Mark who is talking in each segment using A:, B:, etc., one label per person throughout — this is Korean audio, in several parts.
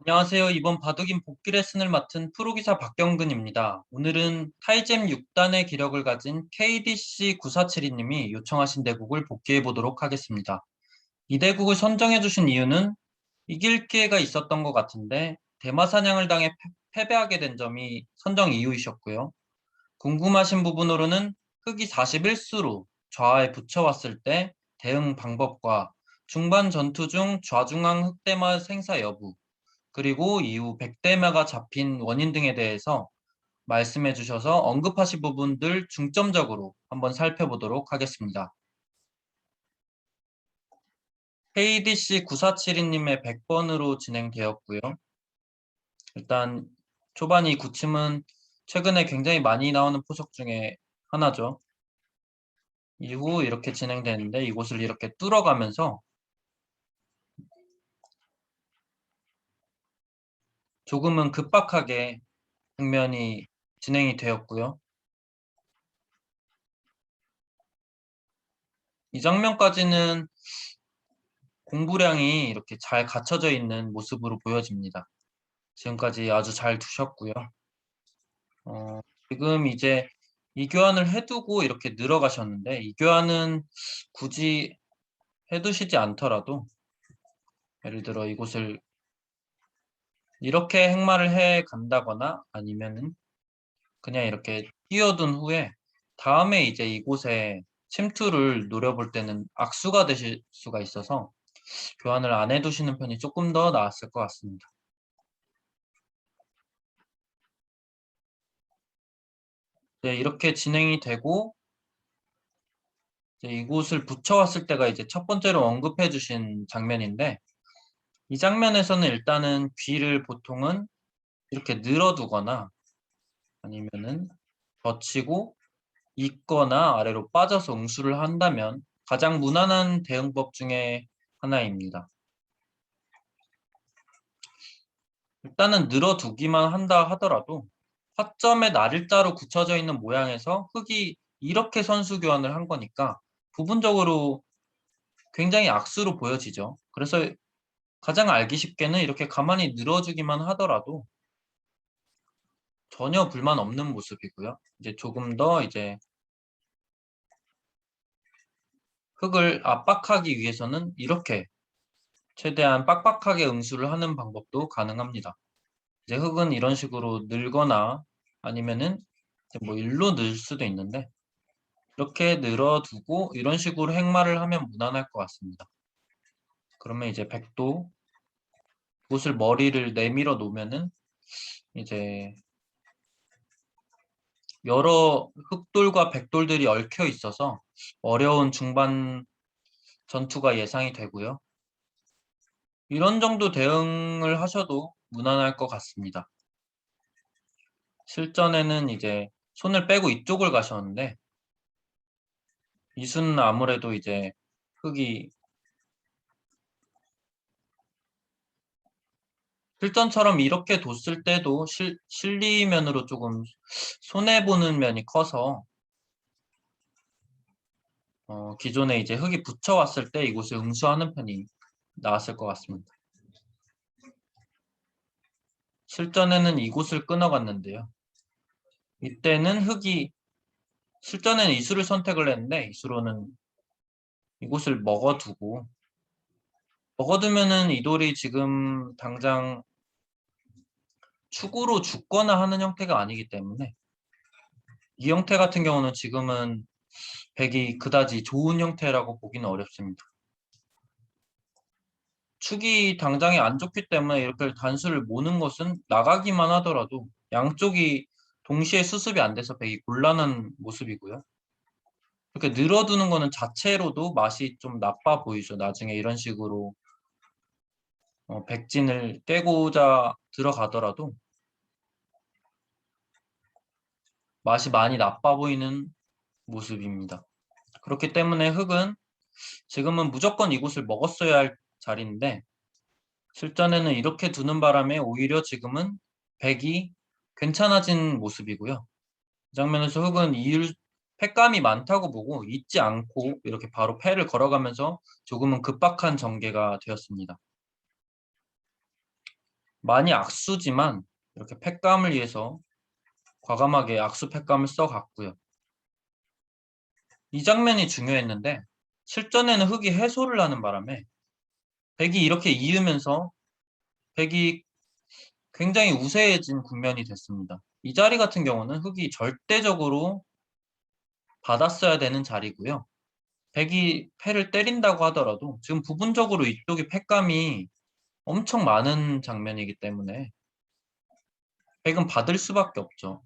A: 안녕하세요. 이번 바둑인 복귀 레슨을 맡은 프로기사 박경근입니다. 오늘은 타이잼 6단의 기력을 가진 KDC9472님이 요청하신 대국을 복귀해 보도록 하겠습니다. 이 대국을 선정해 주신 이유는 이길 기회가 있었던 것 같은데 대마 사냥을 당해 패배하게 된 점이 선정 이유이셨고요. 궁금하신 부분으로는 흑이 41수로 좌에 붙여왔을 때 대응 방법과 중반 전투 중 좌중앙 흑대마 생사 여부, 그리고 이후 백대마가 잡힌 원인 등에 대해서 말씀해 주셔서 언급하신 부분들 중점적으로 한번 살펴보도록 하겠습니다. KDC 9472님의 100번으로 진행되었고요. 일단 초반 이 구침은 최근에 굉장히 많이 나오는 포석 중에 하나죠. 이후 이렇게 진행되는데 이곳을 이렇게 뚫어가면서 조금은 급박하게 국면이 진행이 되었고요. 이 장면까지는 공부량이 이렇게 잘 갖춰져 있는 모습으로 보여집니다. 지금까지 아주 잘 두셨고요. 지금 이제 이 교환을 해두고 이렇게 늘어가셨는데 이 교환은 굳이 해두시지 않더라도 예를 들어 이곳을 이렇게 행마를 해 간다거나 아니면은 그냥 이렇게 띄워둔 후에 다음에 이제 이곳에 침투를 노려볼 때는 악수가 되실 수가 있어서 교환을 안 해두시는 편이 조금 더 나았을 것 같습니다. 네, 이렇게 진행이 되고 이제 이곳을 붙여왔을 때가 이제 첫 번째로 언급해 주신 장면인데 이 장면에서는 일단은 귀를 보통은 이렇게 늘어두거나 아니면은 젖히고 있거나 아래로 빠져서 응수를 한다면 가장 무난한 대응법 중에 하나입니다. 일단은 늘어두기만 한다 하더라도 화점에 날일자로 굳혀져 있는 모양에서 흙이 이렇게 선수 교환을 한 거니까 부분적으로 굉장히 악수로 보여지죠. 그래서 가장 알기 쉽게는 이렇게 가만히 늘어주기만 하더라도 전혀 불만 없는 모습이고요. 이제 조금 더 이제 흙을 압박하기 위해서는 이렇게 최대한 빡빡하게 응수를 하는 방법도 가능합니다. 이제 흙은 이런 식으로 늘거나 아니면은 뭐 일로 늘 수도 있는데 이렇게 늘어두고 이런 식으로 행마를 하면 무난할 것 같습니다. 그러면 이제 백도 이곳을 머리를 내밀어 놓으면은 이제 여러 흑돌과 백돌들이 얽혀 있어서 어려운 중반 전투가 예상이 되고요. 이런 정도 대응을 하셔도 무난할 것 같습니다. 실전에는 이제 손을 빼고 이쪽을 가셨는데 이수는 아무래도 이제 흑이 실전처럼 이렇게 뒀을 때도 실리면으로 조금 손해보는 면이 커서 기존에 이제 흙이 붙여왔을 때 이곳을 응수하는 편이 나았을 것 같습니다. 실전에는 이곳을 끊어갔는데요. 이때는 흙이 실전에는 이수를 선택을 했는데 이수로는 이곳을 먹어두면은 이 돌이 지금 당장 축으로 죽거나 하는 형태가 아니기 때문에 이 형태 같은 경우는 지금은 백이 그다지 좋은 형태라고 보기는 어렵습니다. 축이 당장에 안 좋기 때문에 이렇게 단수를 모는 것은 나가기만 하더라도 양쪽이 동시에 수습이 안 돼서 백이 곤란한 모습이고요. 이렇게 늘어두는 거는 자체로도 맛이 좀 나빠 보이죠. 나중에 이런 식으로 백진을 떼고자 들어가더라도 맛이 많이 나빠 보이는 모습입니다. 그렇기 때문에 흑은 지금은 무조건 이곳을 먹었어야 할 자리인데 실전에는 이렇게 두는 바람에 오히려 지금은 백이 괜찮아진 모습이고요. 이 장면에서 흑은 패감이 많다고 보고 잊지 않고 이렇게 바로 패를 걸어가면서 조금은 급박한 전개가 되었습니다. 많이 악수지만 이렇게 팩감을 위해서 과감하게 악수 팩감을 써갔고요. 이 장면이 중요했는데 실전에는 흑이 해소를 하는 바람에 백이 이렇게 이으면서 백이 굉장히 우세해진 국면이 됐습니다. 이 자리 같은 경우는 흑이 절대적으로 받았어야 되는 자리고요. 백이 패를 때린다고 하더라도 지금 부분적으로 이쪽이 패감이 엄청 많은 장면이기 때문에 백은 받을 수밖에 없죠.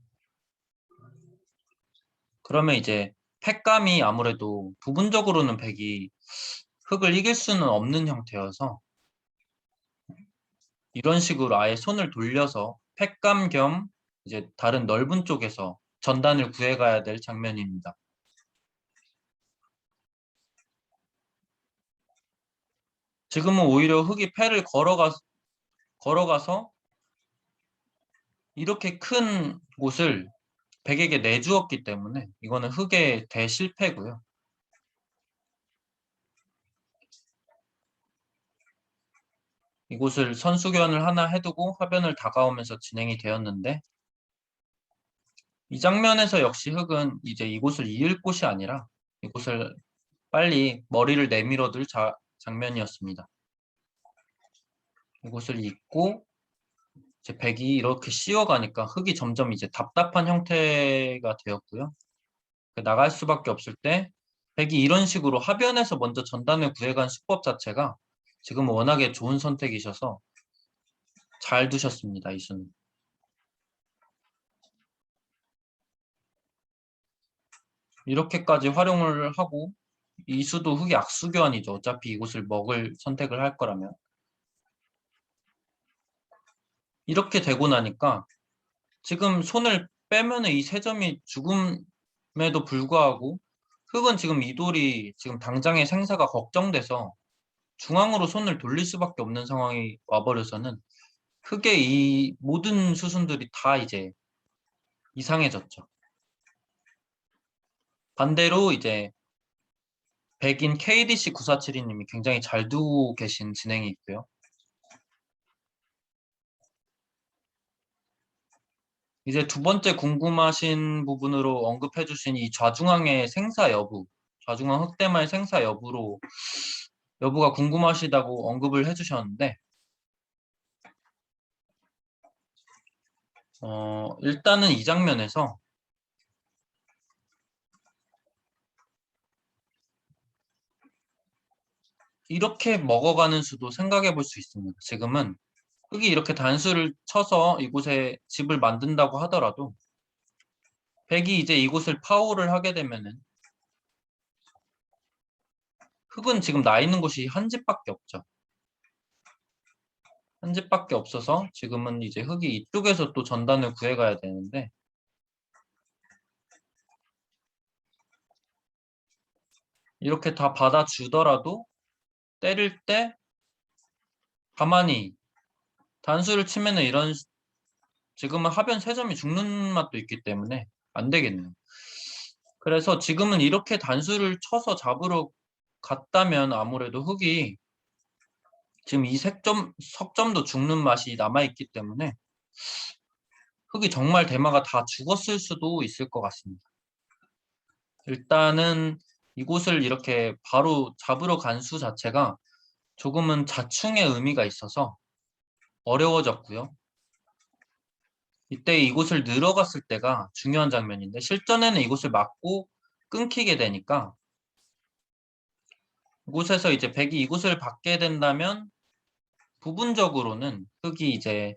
A: 그러면 이제 패감이 아무래도 부분적으로는 백이 흑을 이길 수는 없는 형태여서 이런 식으로 아예 손을 돌려서 팩감 겸 이제 다른 넓은 쪽에서 전단을 구해가야 될 장면입니다. 지금은 오히려 흑이 패를 걸어가서 이렇게 큰 곳을 백에게 내주었기 때문에 이거는 흑의 대실패고요. 이곳을 선수견을 하나 해두고 화변을 다가오면서 진행이 되었는데 이 장면에서 역시 흑은 이제 이곳을 이을 곳이 아니라 이곳을 빨리 머리를 내밀어둘 장면이었습니다. 이곳을 잇고 이제 백이 이렇게 씌워가니까 흑이 점점 이제 답답한 형태가 되었고요. 나갈 수밖에 없을 때 백이 이런 식으로 하변에서 먼저 전단을 구해간 수법 자체가 지금 워낙에 좋은 선택이셔서 잘 두셨습니다. 이 수는. 이렇게까지 활용을 하고 이 수도 흑이 악수교환이죠. 어차피 이곳을 먹을 선택을 할 거라면. 이렇게 되고 나니까 지금 손을 빼면 이 세 점이 죽음에도 불구하고 흑은 지금 이 돌이 지금 당장의 생사가 걱정돼서 중앙으로 손을 돌릴 수밖에 없는 상황이 와버려서는 흑의 이 모든 수순들이 다 이제 이상해졌죠. 반대로 이제 백인 KDC 9472님이 굉장히 잘 두고 계신 진행이 있고요. 이제 두 번째 궁금하신 부분으로 언급해 주신 이 좌중앙의 생사 여부, 좌중앙 흑대마의 생사 여부가 궁금하시다고 언급을 해 주셨는데, 일단은 이 장면에서 이렇게 먹어가는 수도 생각해 볼 수 있습니다. 지금은 흑이 이렇게 단수를 쳐서 이곳에 집을 만든다고 하더라도 백이 이제 이곳을 파호를 하게 되면은 흑은 지금 나 있는 곳이 한 집밖에 없죠. 한 집밖에 없어서 지금은 이제 흑이 이쪽에서 또 전단을 구해가야 되는데 이렇게 다 받아주더라도 때릴 때 가만히 단수를 치면은 이런 지금은 하변 3점이 죽는 맛도 있기 때문에 안 되겠네요. 그래서 지금은 이렇게 단수를 쳐서 잡으러 갔다면 아무래도 흑이 지금 이 석점도 죽는 맛이 남아있기 때문에 흑이 정말 대마가 다 죽었을 수도 있을 것 같습니다. 일단은 이곳을 이렇게 바로 잡으러 간 수 자체가 조금은 자충의 의미가 있어서 어려워졌고요. 이때 이곳을 늘어갔을 때가 중요한 장면인데 실전에는 이곳을 막고 끊기게 되니까 이곳에서 이제 백이 이곳을 받게 된다면 부분적으로는 흑이 이제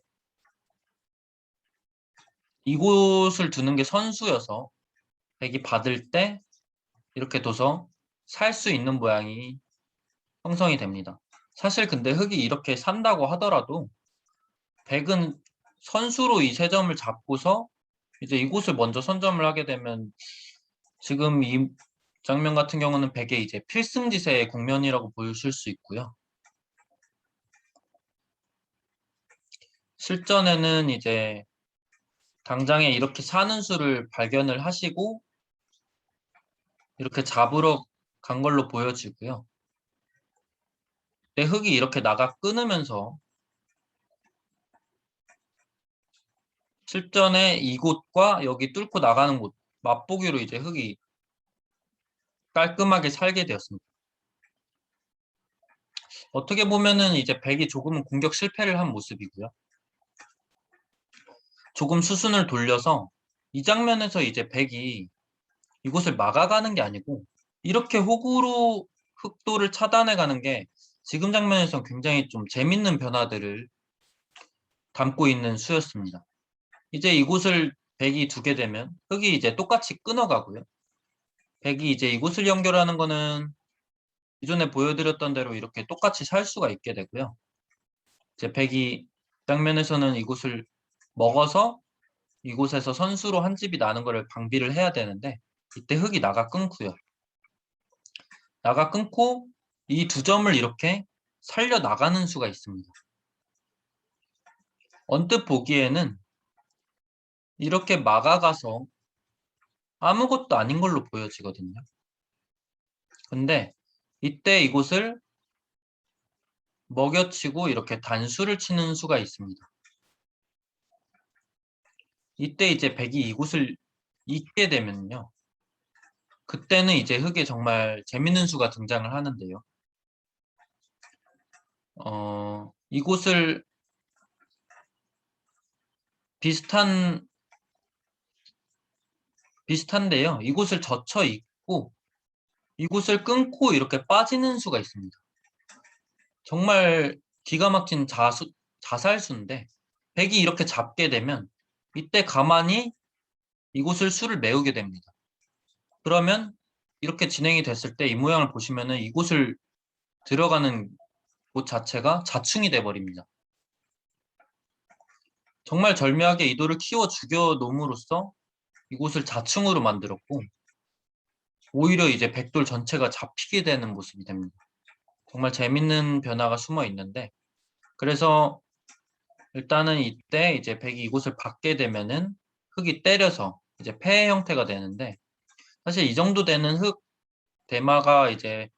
A: 이곳을 두는 게 선수여서 백이 받을 때 이렇게 둬서 살 수 있는 모양이 형성이 됩니다. 사실 근데 흑이 이렇게 산다고 하더라도 백은 선수로 이 세 점을 잡고서 이제 이곳을 먼저 선점을 하게 되면 지금 이 장면 같은 경우는 백의 이제 필승지세의 국면이라고 보실 수 있고요. 실전에는 이제 당장에 이렇게 사는 수를 발견을 하시고 이렇게 잡으러 간 걸로 보여지고요. 내 흑이 이렇게 나가 끊으면서 실전에 이곳과 여기 뚫고 나가는 곳 맛보기로 이제 흙이 깔끔하게 살게 되었습니다. 어떻게 보면은 이제 백이 조금은 공격 실패를 한 모습이고요. 조금 수순을 돌려서 이 장면에서 이제 백이 이곳을 막아가는 게 아니고 이렇게 호구로 흑도를 차단해 가는 게 지금 장면에서 굉장히 좀 재밌는 변화들을 담고 있는 수였습니다. 이제 이곳을 백이 두게 되면 흑이 이제 똑같이 끊어가고요. 백이 이제 이곳을 연결하는 거는 기존에 보여드렸던 대로 이렇게 똑같이 살 수가 있게 되고요. 이제 백이 장면에서는 이곳을 먹어서 이곳에서 선수로 한 집이 나는 거를 방비를 해야 되는데 이때 흑이 나가 끊고요. 나가 끊고 이 두 점을 이렇게 살려 나가는 수가 있습니다. 언뜻 보기에는 이렇게 막아가서 아무것도 아닌 걸로 보여지거든요. 근데 이때 이곳을 먹여치고 이렇게 단수를 치는 수가 있습니다. 이때 이제 백이 이곳을 잇게 되면요. 그때는 이제 흑에 정말 재밌는 수가 등장을 하는데요. 이곳을 비슷한데요. 이곳을 젖혀 있고 이곳을 끊고 이렇게 빠지는 수가 있습니다. 정말 기가 막힌 자살수인데 백이 이렇게 잡게 되면 이때 가만히 이곳을 수를 메우게 됩니다. 그러면 이렇게 진행이 됐을 때 이 모양을 보시면은 이곳을 들어가는 곳 자체가 자충이 돼 버립니다. 정말 절묘하게 이도를 키워 죽여 놓음으로써 이곳을 자충으로 만들었고 오히려 이제 백돌 전체가 잡히게 되는 모습이 됩니다. 정말 재밌는 변화가 숨어 있는데 그래서 일단은 이때 이제 백이 이곳을 받게 되면은 흑이 때려서 이제 패의 형태가 되는데 사실 이 정도 되는 흑 대마가 이제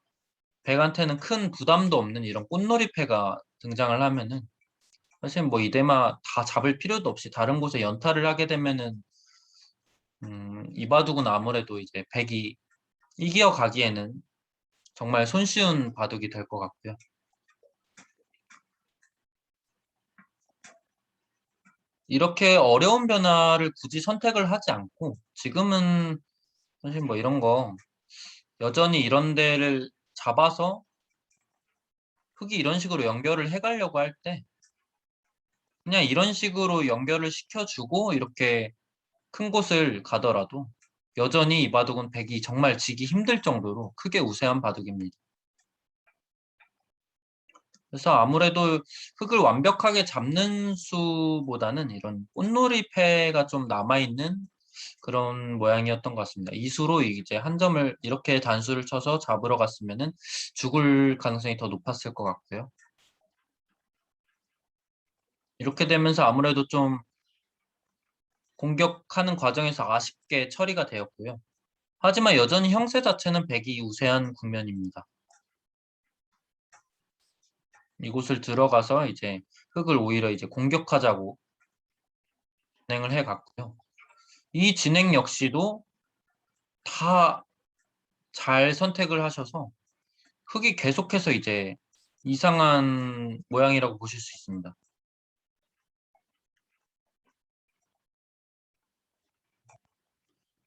A: 백한테는 큰 부담도 없는 이런 꽃놀이 패가 등장을 하면은 사실 뭐 이 대마 다 잡을 필요도 없이 다른 곳에 연타를 하게 되면은 이 바둑은 아무래도 이제 백이 이겨 가기에는 정말 손쉬운 바둑이 될 것 같고요. 이렇게 어려운 변화를 굳이 선택을 하지 않고 지금은 사실 뭐 이런 거 여전히 이런 데를 잡아서 흙이 이런 식으로 연결을 해 가려고 할 때 그냥 이런 식으로 연결을 시켜주고 이렇게 큰 곳을 가더라도 여전히 이 바둑은 백이 정말 지기 힘들 정도로 크게 우세한 바둑입니다. 그래서 아무래도 흙을 완벽하게 잡는 수보다는 이런 꽃놀이패가 좀 남아있는 그런 모양이었던 것 같습니다. 이 수로 이제 한 점을 이렇게 단수를 쳐서 잡으러 갔으면은 죽을 가능성이 더 높았을 것 같고요. 이렇게 되면서 아무래도 좀 공격하는 과정에서 아쉽게 처리가 되었고요. 하지만 여전히 형세 자체는 백이 우세한 국면입니다. 이곳을 들어가서 이제 흙을 오히려 이제 공격하자고 진행을 해 갔고요. 이 진행 역시도 다 잘 선택을 하셔서 흙이 계속해서 이제 이상한 모양이라고 보실 수 있습니다.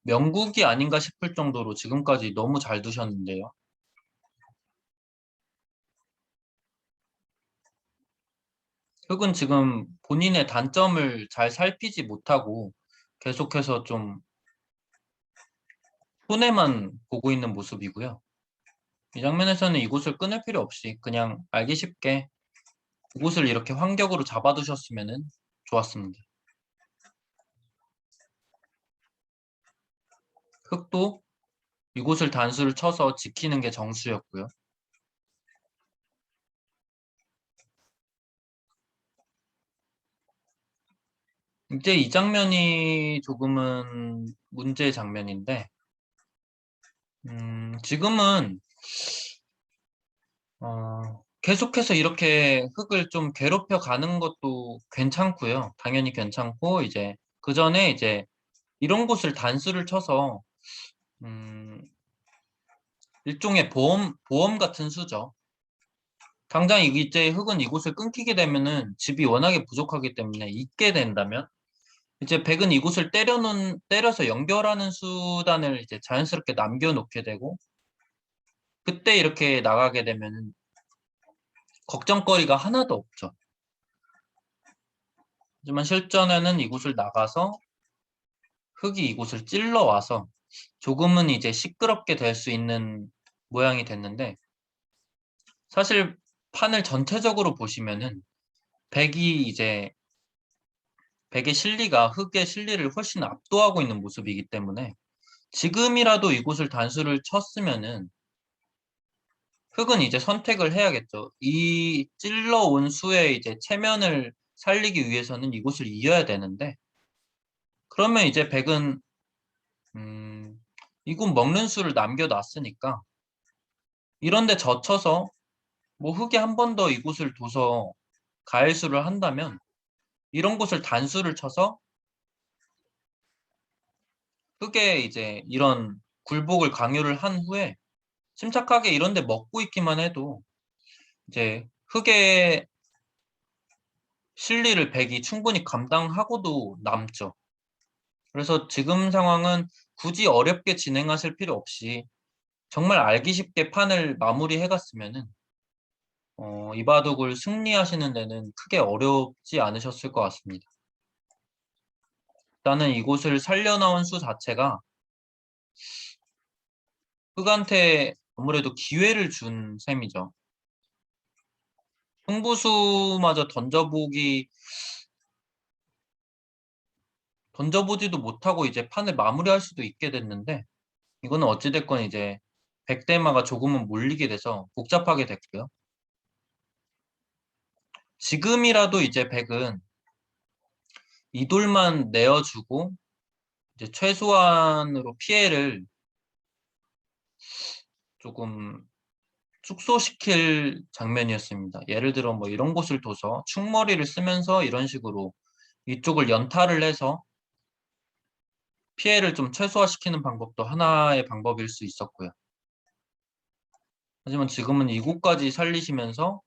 A: 명국이 아닌가 싶을 정도로 지금까지 너무 잘 두셨는데요. 흙은 지금 본인의 단점을 잘 살피지 못하고 계속해서 좀 손해만 보고 있는 모습이고요. 이 장면에서는 이곳을 끊을 필요 없이 그냥 알기 쉽게 이곳을 이렇게 환격으로 잡아두셨으면 좋았습니다. 흙도 이곳을 단수를 쳐서 지키는 게 정수였고요. 이제 이 장면이 조금은 문제 장면인데 지금은 계속해서 이렇게 흙을 좀 괴롭혀 가는 것도 괜찮고요. 당연히 괜찮고 이제 그 전에 이제 이런 곳을 단수를 쳐서 음, 일종의 보험 같은 수죠. 당장 이제 흙은 이곳을 끊기게 되면은 집이 워낙에 부족하기 때문에 잊게 된다면 이제 백은 이곳을 때려서 연결하는 수단을 이제 자연스럽게 남겨놓게 되고 그때 이렇게 나가게 되면은 걱정거리가 하나도 없죠. 하지만 실전에는 이곳을 나가서 흙이 이곳을 찔러 와서 조금은 이제 시끄럽게 될 수 있는 모양이 됐는데 사실 판을 전체적으로 보시면은 백이 이제 백의 실리가 흙의 실리를 훨씬 압도하고 있는 모습이기 때문에 지금이라도 이곳을 단수를 쳤으면은 흙은 이제 선택을 해야겠죠. 이 찔러온 수의 이제 체면을 살리기 위해서는 이곳을 이어야 되는데 그러면 이제 백은 이곳 먹는 수를 남겨놨으니까 이런데 젖혀서 뭐 흙이 한 번 더 이곳을 둬서 가해수를 한다면 이런 곳을 단수를 쳐서 흙에 이제 이런 굴복을 강요를 한 후에 침착하게 이런 데 먹고 있기만 해도 이제 흙의 실리를 백이 충분히 감당하고도 남죠. 그래서 지금 상황은 굳이 어렵게 진행하실 필요 없이 정말 알기 쉽게 판을 마무리해 갔으면은 이 바둑을 승리하시는 데는 크게 어렵지 않으셨을 것 같습니다. 일단은 이곳을 살려나온 수 자체가 흑한테 아무래도 기회를 준 셈이죠. 승부수마저 던져보지도 못하고 이제 판을 마무리할 수도 있게 됐는데 이거는 어찌됐건 이제 백대마가 조금은 몰리게 돼서 복잡하게 됐고요. 지금이라도 이제 백은 이 돌만 내어주고 이제 최소한으로 피해를 조금 축소시킬 장면이었습니다. 예를 들어 뭐 이런 곳을 둬서 충머리를 쓰면서 이런 식으로 이쪽을 연타를 해서 피해를 좀 최소화시키는 방법도 하나의 방법일 수 있었고요. 하지만 지금은 이곳까지 살리시면서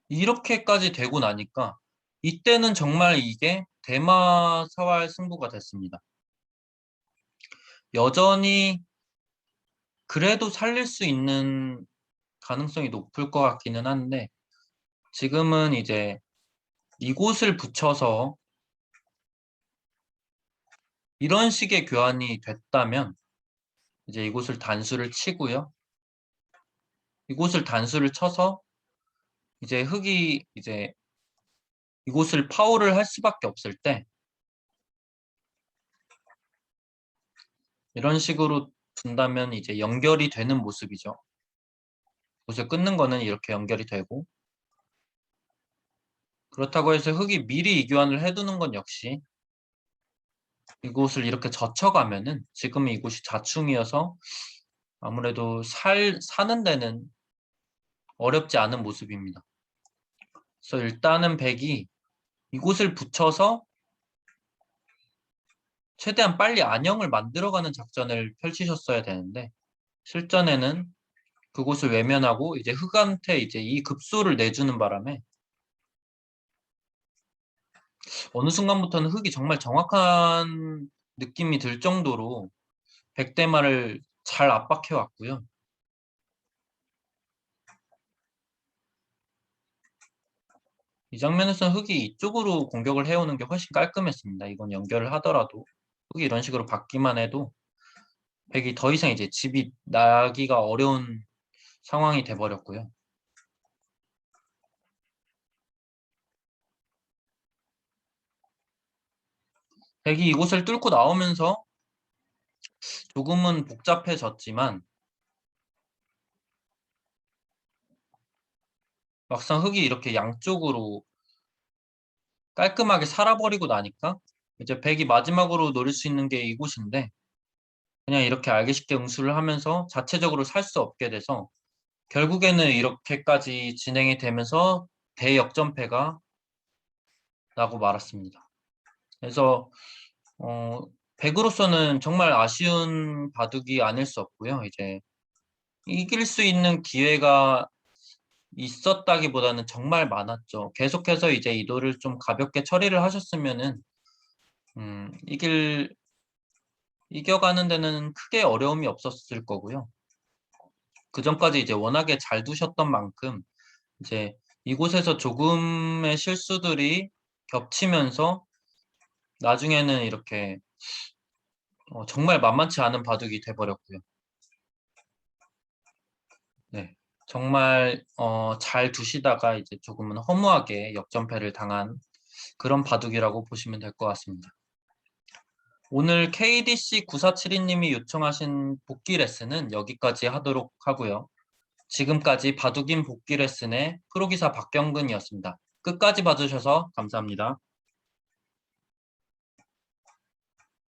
A: 이렇게까지 되고 나니까 이때는 정말 이게 대마사활 승부가 됐습니다. 여전히 그래도 살릴 수 있는 가능성이 높을 것 같기는 한데 지금은 이제 이곳을 붙여서 이런 식의 교환이 됐다면 이제 이곳을 단수를 치고요. 이곳을 단수를 쳐서 이제 흙이 이제 이곳을 파워를 할 수밖에 없을 때 이런 식으로 둔다면 이제 연결이 되는 모습이죠. 이곳을 끊는 거는 이렇게 연결이 되고 그렇다고 해서 흙이 미리 이교환을 해두는 건 역시 이곳을 이렇게 젖혀가면은 지금 이곳이 자충이어서 아무래도 사는 데는 어렵지 않은 모습입니다. 그래서 일단은 백이 이곳을 붙여서 최대한 빨리 안형을 만들어가는 작전을 펼치셨어야 되는데 실전에는 그곳을 외면하고 이제 흑한테 이제 이 급소를 내주는 바람에 어느 순간부터는 흑이 정말 정확한 느낌이 들 정도로 백대마를 잘 압박해 왔고요. 이 장면에서는 흑이 이쪽으로 공격을 해오는 게 훨씬 깔끔했습니다. 이건 연결을 하더라도 흑이 이런 식으로 받기만 해도 백이 더 이상 이제 집이 나기가 어려운 상황이 돼버렸고요. 백이 이곳을 뚫고 나오면서 조금은 복잡해졌지만 막상 흙이 이렇게 양쪽으로 깔끔하게 살아버리고 나니까 이제 백이 마지막으로 노릴 수 있는 게 이곳인데 그냥 이렇게 알기 쉽게 응수를 하면서 자체적으로 살 수 없게 돼서 결국에는 이렇게까지 진행이 되면서 대역전패가 나고 말았습니다. 그래서 백으로서는 정말 아쉬운 바둑이 아닐 수 없고요. 이제 이길 수 있는 기회가 있었다기보다는 정말 많았죠. 계속해서 이제 이도를 좀 가볍게 처리를 하셨으면은 음, 이길 이겨가는 데는 크게 어려움이 없었을 거고요. 그 전까지 이제 워낙에 잘 두셨던 만큼 이제 이곳에서 조금의 실수들이 겹치면서 나중에는 이렇게 정말 만만치 않은 바둑이 돼버렸고요. 네. 정말 잘 두시다가 이제 조금은 허무하게 역전패를 당한 그런 바둑이라고 보시면 될 것 같습니다. 오늘 KDC 9472님이 요청하신 복귀 레슨은 여기까지 하도록 하고요. 지금까지 바둑인 복귀 레슨의 프로기사 박경근이었습니다. 끝까지 봐주셔서 감사합니다.